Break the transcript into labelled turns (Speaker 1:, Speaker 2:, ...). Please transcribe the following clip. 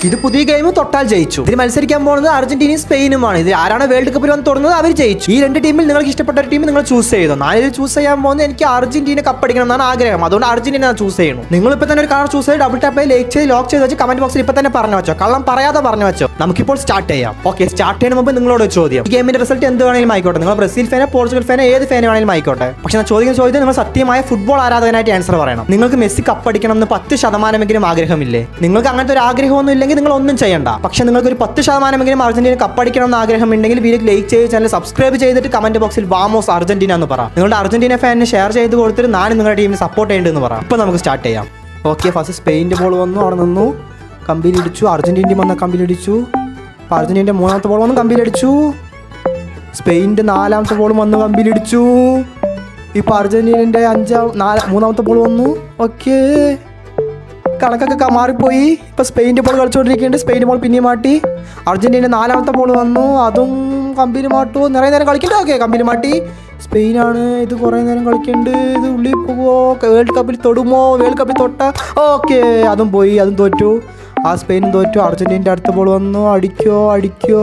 Speaker 1: ഇത് പുതിയ ഗെയിം തൊട്ടാൽ ജയിച്ചു. ഇതിൽ മത്സരിക്കാൻ പോകുന്നത് അർജന്റീനയും സ്പെയിനുമാണ്. ഇത് ആരാണ് വേൾഡ് കപ്പിൽ വന്ന് തുടങ്ങുന്നത് അവർ ജയിച്ചു. ഈ രണ്ട് ടീമിൽ നിങ്ങൾക്ക് ഇഷ്ടപ്പെട്ട ഒരു ടീം നിങ്ങൾ ചൂസ് ചെയ്തോ. ഞാനിത് ചൂസ് ചെയ്യാൻ പോകുന്നത് എനിക്ക് അർജന്റീന കപ്പടിക്കണം എന്നാണ് ആഗ്രഹം. അതുകൊണ്ട് അർജന്റീന ചൂസ് ചെയ്യണം. നിങ്ങൾ ഇപ്പൊ തന്നെ ഒരു കളർ ചൂസ് ചെയ്ത് ഡബിൾ ടാപ്പ് ലൈക്ക് ചെയ്ത് ലോക്ക് ചെയ്ത് വെച്ച് കമന്റ് ബോക്സിൽ ഇപ്പൊ തന്നെ പറഞ്ഞു വെച്ചോ. കള്ളം പറയാതെ പറഞ്ഞു വെച്ചോ. നമുക്കിപ്പോൾ സ്റ്റാർട്ട് ചെയ്യാം. ഓക്കെ, സ്റ്റാർട്ട് ചെയ്യുന്ന മുമ്പ് നിങ്ങളോട് ചോദ്യം. ഈ ഗെയിമിന്റെ റിസൾട്ട് എന്ത് വേണമെങ്കിലും ആയിക്കോട്ടെ. നിങ്ങൾ ബ്രസീൽ ഫാനോ പോർച്ചുഗൽ ഫാനോ ഏത് ഫാനോ വേണമെങ്കിലും ആയിക്കോട്ടെ. പക്ഷെ ഞാൻ ചോദിക്കുന്ന ചോദ്യം നിങ്ങൾ സത്യമായ ഫുട്ബോൾ ആരാധകനായിട്ട് ആൻസർ പറയണം. നിങ്ങൾക്ക് മെസ്സി കപ്പടിക്കണം എന്ന് 10% ആഗ്രഹമില്ലേ? നിങ്ങൾക്ക് അങ്ങനത്തെ ഒരു ആഗ്രഹമൊന്നും ഇല്ലെങ്കിൽ നിങ്ങൾ ഒന്നും ചെയ്യണ്ട. പക്ഷെ നിങ്ങൾക്ക് ഒരു 10% അർജന്റീന കപ്പടിക്കണം എന്ന് ആഗ്രഹമുണ്ടെങ്കിൽ വീഡിയോ ലൈക്ക് ചെയ്ത് ചാനൽ സബ്സ്ക്രൈബ് ചെയ്തിട്ട് കമന്റ് ബോക്സിൽ വാമോസ് അർജന്റീന എന്ന് പറ. നിങ്ങളുടെ അർജന്റീന ഫാനിന് ഷെയർ ചെയ്ത് കൊടുത്തിട്ട് ഞാൻ നിങ്ങളുടെ ടീമിനെ സപ്പോർട്ട് ചെയ്യേണ്ടതെന്ന് പറ. ഇപ്പൊ നമുക്ക് സ്റ്റാർട്ട് ചെയ്യാം. ഓക്കെ, ഫസ്റ്റ് സ്പെയിൻ്റെ ബോൾ വന്നു, അവിടെ നിന്നു കമ്പിയിലിടിച്ചു. അർജന്റീന വന്ന കമ്പിയിലിടിച്ചു. അപ്പോൾ അർജന്റീനയുടെ മൂന്നാമത്തെ ബോൾ വന്ന് കമ്പിയിലടിച്ചു. സ്പെയിൻ്റെ നാലാമത്തെ ബോൾ വന്ന് കമ്പിയിലിടിച്ചു. ഇപ്പോൾ അർജന്റീനയുടെ മൂന്നാമത്തെ ബോൾ വന്നു. ഓക്കെ, കണക്കൊക്കെ മാറിപ്പോയി. ഇപ്പോൾ സ്പെയിൻ്റെ ബോൾ കളിച്ചുകൊണ്ടിരിക്കുന്നുണ്ട്. സ്പെയിൻ്റെ ബോൾ പിന്നെയും മാറ്റി. അർജന്റീന നാലാമത്തെ ബോൾ വന്നു, അതും കമ്പിയിൽ മാട്ടു. നിറയെ നേരം കളിക്കണ്ട. ഓക്കെ, കമ്പിയിൽ മാറ്റി. സ്പെയിനാണ് ഇത്. കുറേ നേരം കളിക്കുന്നുണ്ട്. ഇത് ഉള്ളിൽ പോകുമോ? വേൾഡ് കപ്പിൽ തൊടുമോ? വേൾഡ് കപ്പിൽ തൊട്ട. ഓക്കെ, അതും പോയി, അതും തോറ്റു. ആ സ്പെയിനും തോറ്റു. അർജന്റീനയുടെ അടുത്ത ബോൾ വന്നു. അടിക്കോ? അടിച്ചു.